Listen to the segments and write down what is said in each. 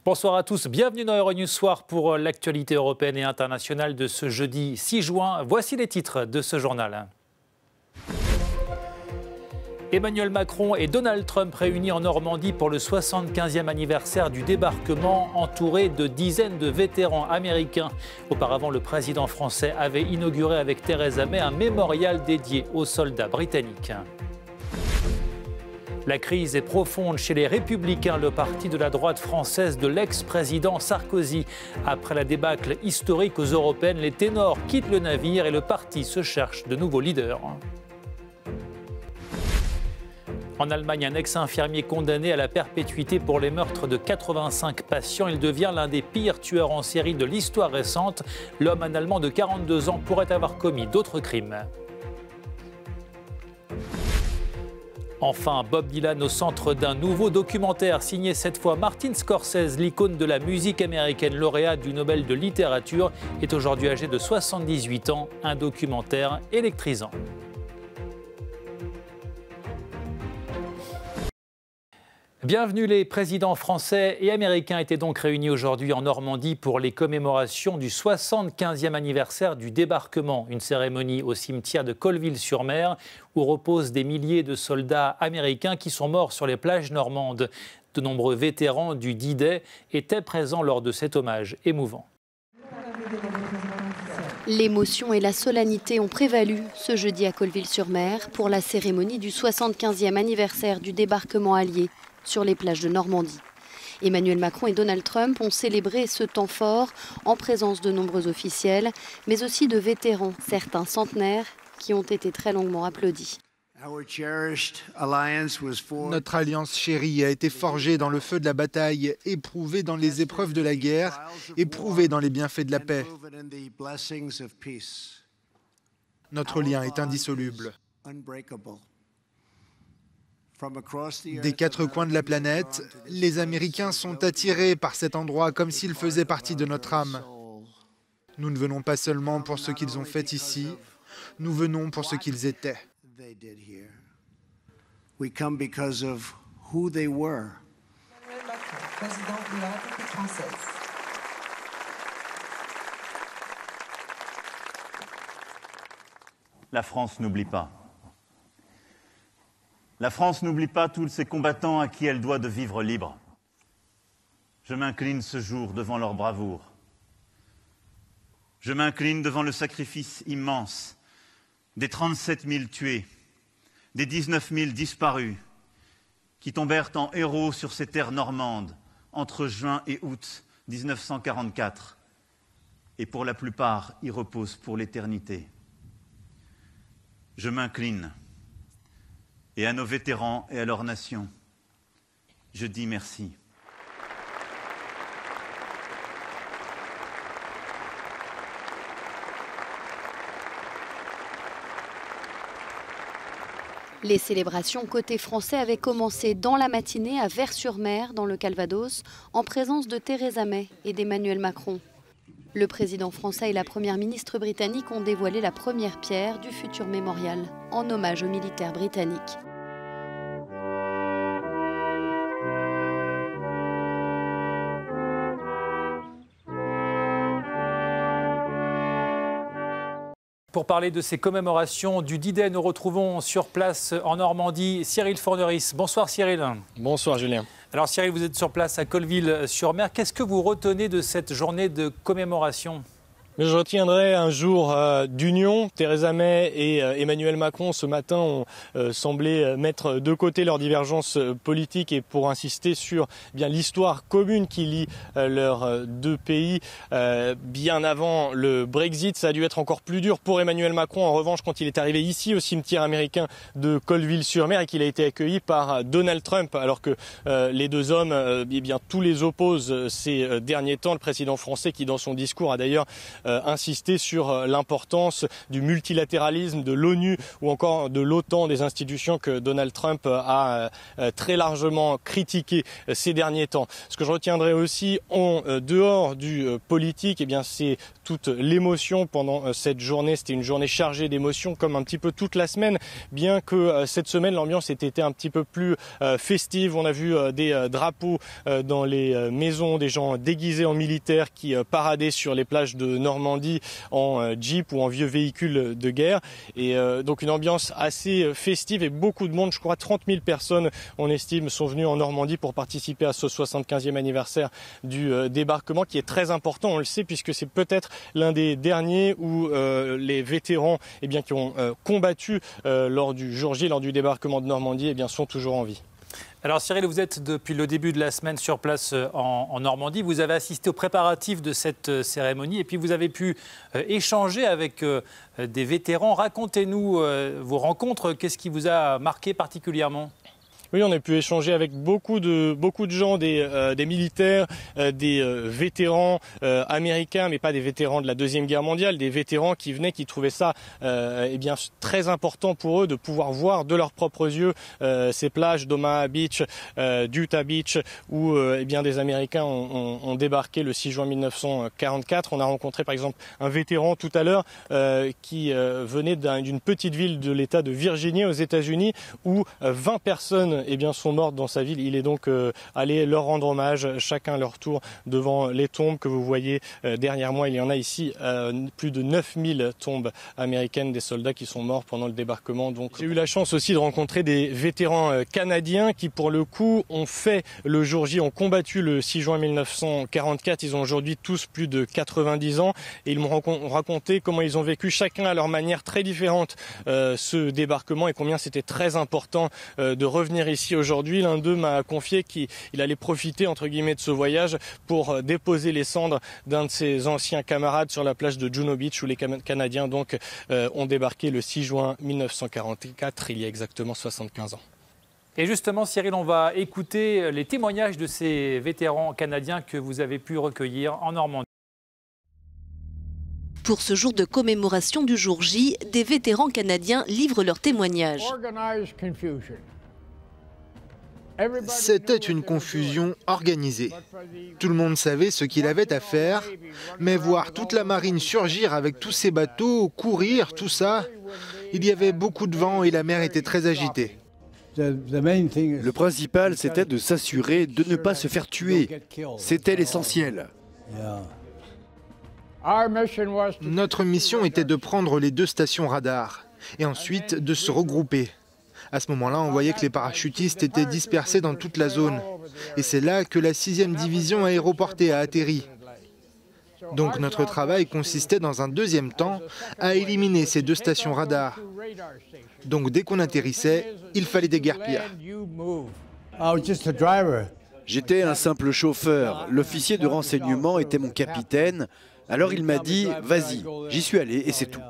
Bonsoir à tous, bienvenue dans Euronews Soir pour l'actualité européenne et internationale de ce jeudi 6 juin. Voici les titres de ce journal. Emmanuel Macron et Donald Trump réunis en Normandie pour le 75e anniversaire du débarquement, entourés de dizaines de vétérans américains. Auparavant, le président français avait inauguré avec Theresa May un mémorial dédié aux soldats britanniques. La crise est profonde chez les Républicains, le parti de la droite française de l'ex-président Sarkozy. Après la débâcle historique aux Européennes, les ténors quittent le navire et le parti se cherche de nouveaux leaders. En Allemagne, un ex-infirmier condamné à la perpétuité pour les meurtres de 85 patients. Il devient l'un des pires tueurs en série de l'histoire récente. L'homme, un Allemand de 42 ans, pourrait avoir commis d'autres crimes. Enfin, Bob Dylan au centre d'un nouveau documentaire signé cette fois Martin Scorsese, l'icône de la musique américaine, lauréat du Nobel de littérature, est aujourd'hui âgé de 78 ans. Un documentaire électrisant. Bienvenue, les présidents français et américains étaient donc réunis aujourd'hui en Normandie pour les commémorations du 75e anniversaire du débarquement. Une cérémonie au cimetière de Colville-sur-Mer où reposent des milliers de soldats américains qui sont morts sur les plages normandes. De nombreux vétérans du D-Day étaient présents lors de cet hommage émouvant. L'émotion et la solennité ont prévalu ce jeudi à Colville-sur-Mer pour la cérémonie du 75e anniversaire du débarquement allié sur les plages de Normandie. Emmanuel Macron et Donald Trump ont célébré ce temps fort en présence de nombreux officiels, mais aussi de vétérans, certains centenaires, qui ont été très longuement applaudis. Notre alliance chérie a été forgée dans le feu de la bataille, éprouvée dans les épreuves de la guerre, éprouvée dans les bienfaits de la paix. Notre lien est indissoluble. Des quatre coins de la planète, les Américains sont attirés par cet endroit comme s'il faisait partie de notre âme. Nous ne venons pas seulement pour ce qu'ils ont fait ici, nous venons pour ce qu'ils étaient. La France n'oublie pas. La France n'oublie pas tous ces combattants à qui elle doit de vivre libre. Je m'incline ce jour devant leur bravoure. Je m'incline devant le sacrifice immense des 37 000 tués, des 19 000 disparus, qui tombèrent en héros sur ces terres normandes entre juin et août 1944, et pour la plupart y reposent pour l'éternité. Je m'incline. Et à nos vétérans et à leur nation, je dis merci. Les célébrations côté français avaient commencé dans la matinée à Vers-sur-Mer, dans le Calvados, en présence de Theresa May et d'Emmanuel Macron. Le président français et la première ministre britannique ont dévoilé la première pierre du futur mémorial, en hommage aux militaires britanniques. Pour parler de ces commémorations du D-Day, nous retrouvons sur place en Normandie Cyril Forneris. Bonsoir Cyril. Bonsoir Julien. Alors Cyril, vous êtes sur place à Colville-sur-Mer. Qu'est-ce que vous retenez de cette journée de commémoration ? Je retiendrai un jour d'union. Theresa May et Emmanuel Macron, ce matin, ont semblé mettre de côté leurs divergences politiques et pour insister sur l'histoire commune qui lie leurs deux pays. Bien avant le Brexit, ça a dû être encore plus dur pour Emmanuel Macron. En revanche, quand il est arrivé ici au cimetière américain de Colville-sur-Mer et qu'il a été accueilli par Donald Trump, alors que les deux hommes, tous les opposent ces derniers temps. Le président français qui, dans son discours, a d'ailleurs insisté sur l'importance du multilatéralisme, de l'ONU ou encore de l'OTAN, des institutions que Donald Trump a très largement critiquées ces derniers temps. Ce que je retiendrai aussi en dehors du politique, eh bien c'est toute l'émotion pendant cette journée. C'était une journée chargée d'émotions comme un petit peu toute la semaine, bien que cette semaine l'ambiance ait été un petit peu plus festive. On a vu des drapeaux dans les maisons, des gens déguisés en militaires qui paradaient sur les plages de Normandie en jeep ou en vieux véhicules de guerre. Et donc une ambiance assez festive et beaucoup de monde, je crois 30 000 personnes on estime, sont venues en Normandie pour participer à ce 75e anniversaire du débarquement qui est très important, on le sait, puisque c'est peut-être l'un des derniers où les vétérans eh bien, qui ont combattu lors du jour J, lors du débarquement de Normandie, eh bien, sont toujours en vie. Alors Cyril, vous êtes depuis le début de la semaine sur place en Normandie. Vous avez assisté aux préparatifs de cette cérémonie et puis vous avez pu échanger avec des vétérans. Racontez-nous vos rencontres. Qu'est-ce qui vous a marqué particulièrement ? Oui, on a pu échanger avec beaucoup de gens, des militaires, des vétérans américains, mais pas des vétérans de la Deuxième Guerre mondiale, des vétérans qui venaient, qui trouvaient ça eh bien, très important pour eux de pouvoir voir de leurs propres yeux ces plages d'Omaha Beach, d'Utah Beach, où eh bien, des Américains ont débarqué le 6 juin 1944. On a rencontré par exemple un vétéran tout à l'heure qui venait d'une petite ville de l'État de Virginie aux États-Unis où 20 personnes eh bien, sont mortes dans sa ville. Il est donc allé leur rendre hommage, chacun à leur tour, devant les tombes que vous voyez derrière moi. Il y en a ici plus de 9000 tombes américaines des soldats qui sont morts pendant le débarquement. Donc, j'ai eu la chance aussi de rencontrer des vétérans canadiens qui, pour le coup, ont fait le jour J, ont combattu le 6 juin 1944. Ils ont aujourd'hui tous plus de 90 ans et ils m'ont raconté comment ils ont vécu chacun à leur manière très différente ce débarquement et combien c'était très important de revenir ici aujourd'hui. L'un d'eux m'a confié qu'il allait profiter entre guillemets de ce voyage pour déposer les cendres d'un de ses anciens camarades sur la plage de Juno Beach où les Canadiens donc ont débarqué le 6 juin 1944, il y a exactement 75 ans. Et justement, Cyril, on va écouter les témoignages de ces vétérans canadiens que vous avez pu recueillir en Normandie. Pour ce jour de commémoration du jour J, des vétérans canadiens livrent leurs témoignages. C'était une confusion organisée. Tout le monde savait ce qu'il avait à faire, mais voir toute la marine surgir avec tous ses bateaux, courir, tout ça, il y avait beaucoup de vent et la mer était très agitée. Le principal, c'était de s'assurer de ne pas se faire tuer. C'était l'essentiel. Notre mission était de prendre les 2 stations radars et ensuite de se regrouper. À ce moment-là, on voyait que les parachutistes étaient dispersés dans toute la zone. Et c'est là que la 6e division aéroportée a atterri. Donc notre travail consistait dans un deuxième temps à éliminer ces 2 stations radars. Donc dès qu'on atterrissait, il fallait déguerpir. J'étais un simple chauffeur. L'officier de renseignement était mon capitaine. Alors il m'a dit « Vas-y ». J'y suis allé et c'est tout.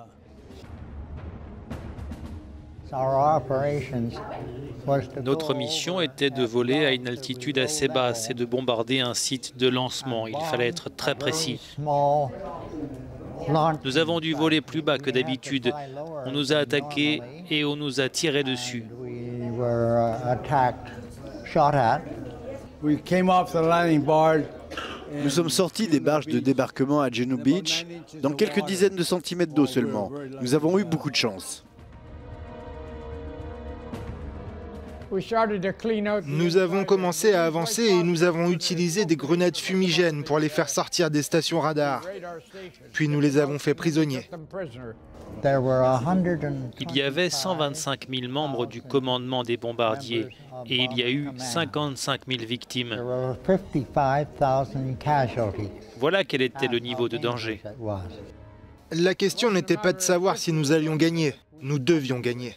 Notre mission était de voler à une altitude assez basse et de bombarder un site de lancement. Il fallait être très précis. Nous avons dû voler plus bas que d'habitude. On nous a attaqués et on nous a tiré dessus. Nous sommes sortis des barges de débarquement à Juno Beach, dans quelques dizaines de centimètres d'eau seulement. Nous avons eu beaucoup de chance. Nous avons commencé à avancer et nous avons utilisé des grenades fumigènes pour les faire sortir des stations radars. Puis nous les avons fait prisonniers. Il y avait 125 000 membres du commandement des bombardiers et il y a eu 55 000 victimes. Voilà quel était le niveau de danger. La question n'était pas de savoir si nous allions gagner. Nous devions gagner.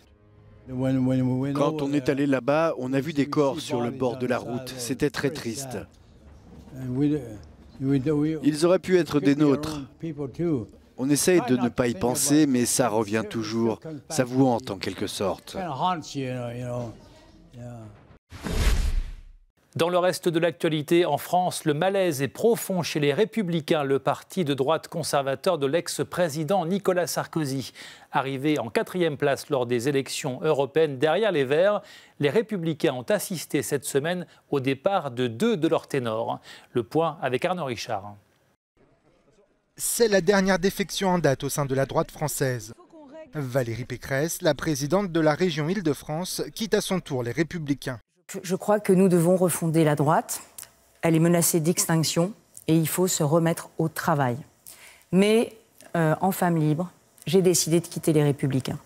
Quand on est allé là-bas, on a vu des corps sur le bord de la route. C'était très triste. Ils auraient pu être des nôtres. On essaye de ne pas y penser, mais ça revient toujours. Ça vous hante en quelque sorte. Dans le reste de l'actualité, en France, le malaise est profond chez les Républicains, le parti de droite conservateur de l'ex-président Nicolas Sarkozy. Arrivé en 4e place lors des élections européennes derrière les Verts, les Républicains ont assisté cette semaine au départ de 2 de leurs ténors. Le point avec Arnaud Richard. C'est la dernière défection en date au sein de la droite française. Valérie Pécresse, la présidente de la région Île-de-France, quitte à son tour les Républicains. Je crois que nous devons refonder la droite. Elle est menacée d'extinction et il faut se remettre au travail. Mais en femme libre, j'ai décidé de quitter les Républicains.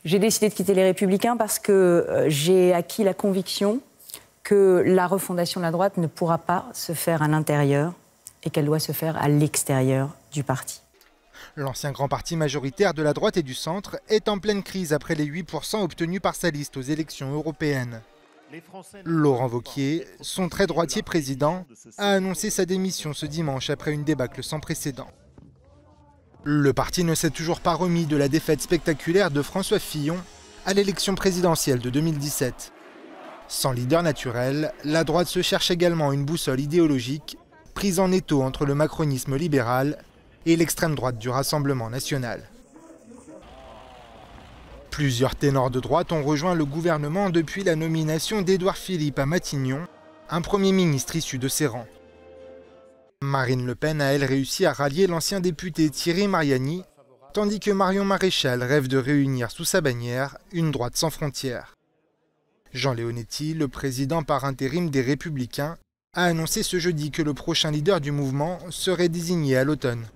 J'ai décidé de quitter les Républicains parce que j'ai acquis la conviction que la refondation de la droite ne pourra pas se faire à l'intérieur et qu'elle doit se faire à l'extérieur du parti. L'ancien grand parti majoritaire de la droite et du centre est en pleine crise après les 8% obtenus par sa liste aux élections européennes. Laurent Wauquiez, son très droitier président, a annoncé sa démission ce dimanche après une débâcle sans précédent. Le parti ne s'est toujours pas remis de la défaite spectaculaire de François Fillon à l'élection présidentielle de 2017. Sans leader naturel, la droite se cherche également une boussole idéologique, prise en étau entre le macronisme libéral et l'extrême droite du Rassemblement national. Plusieurs ténors de droite ont rejoint le gouvernement depuis la nomination d'Édouard Philippe à Matignon, un Premier ministre issu de ses rangs. Marine Le Pen a elle réussi à rallier l'ancien député Thierry Mariani, tandis que Marion Maréchal rêve de réunir sous sa bannière une droite sans frontières. Jean Leonetti, le président par intérim des Républicains, a annoncé ce jeudi que le prochain leader du mouvement serait désigné à l'automne.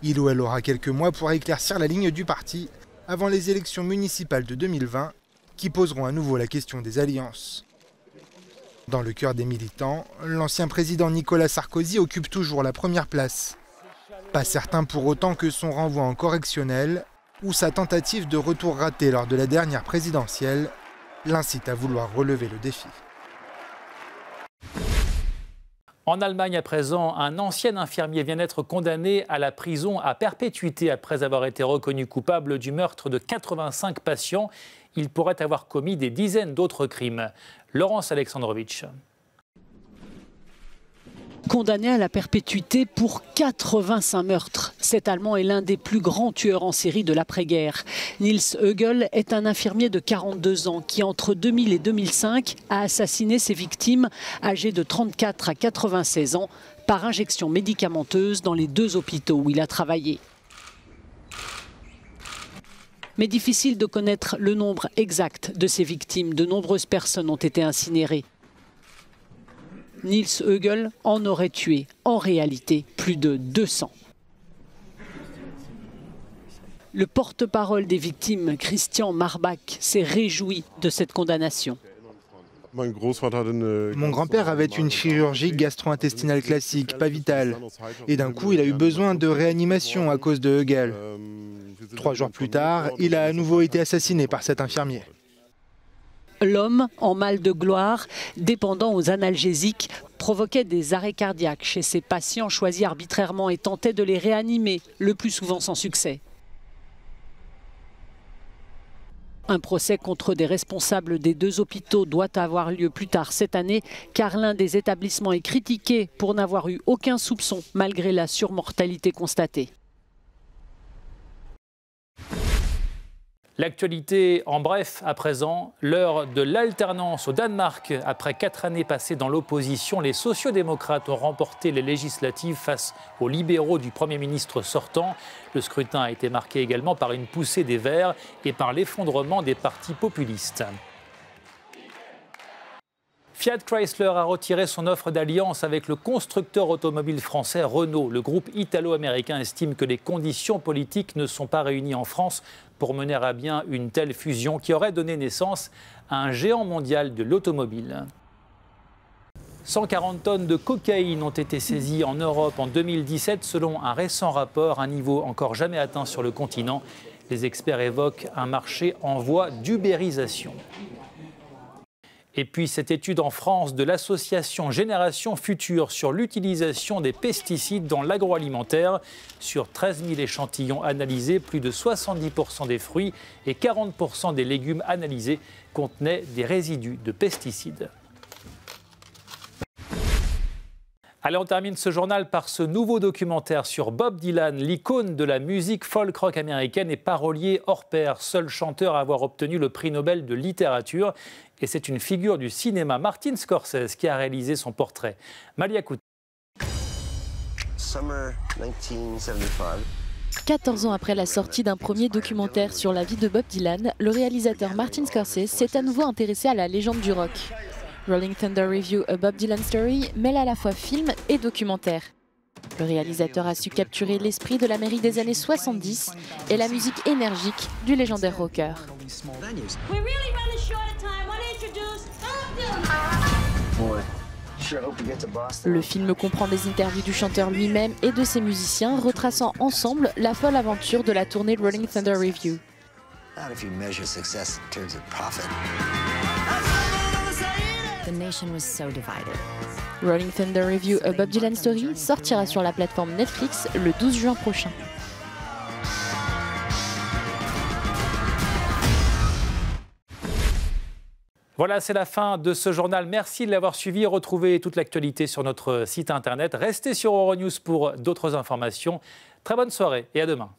Il ou elle aura quelques mois pour éclaircir la ligne du parti avant les élections municipales de 2020 qui poseront à nouveau la question des alliances. Dans le cœur des militants, l'ancien président Nicolas Sarkozy occupe toujours la première place. Pas certain pour autant que son renvoi en correctionnel ou sa tentative de retour raté lors de la dernière présidentielle l'incite à vouloir relever le défi. En Allemagne, à présent, un ancien infirmier vient d'être condamné à la prison à perpétuité après avoir été reconnu coupable du meurtre de 85 patients. Il pourrait avoir commis des dizaines d'autres crimes. Laurence Alexandrovitch. Condamné à la perpétuité pour 85 meurtres. Cet Allemand est l'un des plus grands tueurs en série de l'après-guerre. Nils Högel est un infirmier de 42 ans qui, entre 2000 et 2005, a assassiné ses victimes âgées de 34 à 96 ans par injection médicamenteuse dans les 2 hôpitaux où il a travaillé. Mais difficile de connaître le nombre exact de ces victimes. De nombreuses personnes ont été incinérées. Nils Högel en aurait tué, en réalité, plus de 200. Le porte-parole des victimes, Christian Marbach, s'est réjoui de cette condamnation. Mon grand-père avait une chirurgie gastro-intestinale classique, pas vitale. Et d'un coup, il a eu besoin de réanimation à cause de Högel. 3 jours plus tard, il a à nouveau été assassiné par cet infirmier. L'homme, en mal de gloire, dépendant aux analgésiques, provoquait des arrêts cardiaques chez ses patients choisis arbitrairement et tentait de les réanimer, le plus souvent sans succès. Un procès contre des responsables des 2 hôpitaux doit avoir lieu plus tard cette année, car l'un des établissements est critiqué pour n'avoir eu aucun soupçon malgré la surmortalité constatée. L'actualité en bref à présent, l'heure de l'alternance au Danemark. Après 4 années passées dans l'opposition, les sociodémocrates ont remporté les législatives face aux libéraux du Premier ministre sortant. Le scrutin a été marqué également par une poussée des Verts et par l'effondrement des partis populistes. Fiat Chrysler a retiré son offre d'alliance avec le constructeur automobile français Renault. Le groupe italo-américain estime que les conditions politiques ne sont pas réunies en France pour mener à bien une telle fusion qui aurait donné naissance à un géant mondial de l'automobile. 140 tonnes de cocaïne ont été saisies en Europe en 2017 selon un récent rapport, un niveau encore jamais atteint sur le continent. Les experts évoquent un marché en voie d'ubérisation. Et puis cette étude en France de l'association Génération Future sur l'utilisation des pesticides dans l'agroalimentaire. Sur 13 000 échantillons analysés, plus de 70% des fruits et 40% des légumes analysés contenaient des résidus de pesticides. Allez, on termine ce journal par ce nouveau documentaire sur Bob Dylan, l'icône de la musique folk-rock américaine et parolier hors pair, seul chanteur à avoir obtenu le prix Nobel de littérature. Et c'est une figure du cinéma, Martin Scorsese, qui a réalisé son portrait. Malia Kouta. 14 ans après la sortie d'un premier documentaire sur la vie de Bob Dylan, le réalisateur Martin Scorsese s'est à nouveau intéressé à la légende du rock. Rolling Thunder Review A Bob Dylan Story mêle à la fois film et documentaire. Le réalisateur a su capturer l'esprit de l'Amérique des années 70 et la musique énergique du légendaire rocker. Le film comprend des interviews du chanteur lui-même et de ses musiciens, retraçant ensemble la folle aventure de la tournée Rolling Thunder Review. Rolling Thunder Review A Bob Dylan Story sortira sur la plateforme Netflix le 12 juin prochain. Voilà, c'est la fin de ce journal. Merci de l'avoir suivi. Retrouvez toute l'actualité sur notre site internet. Restez sur Euronews pour d'autres informations. Très bonne soirée et à demain.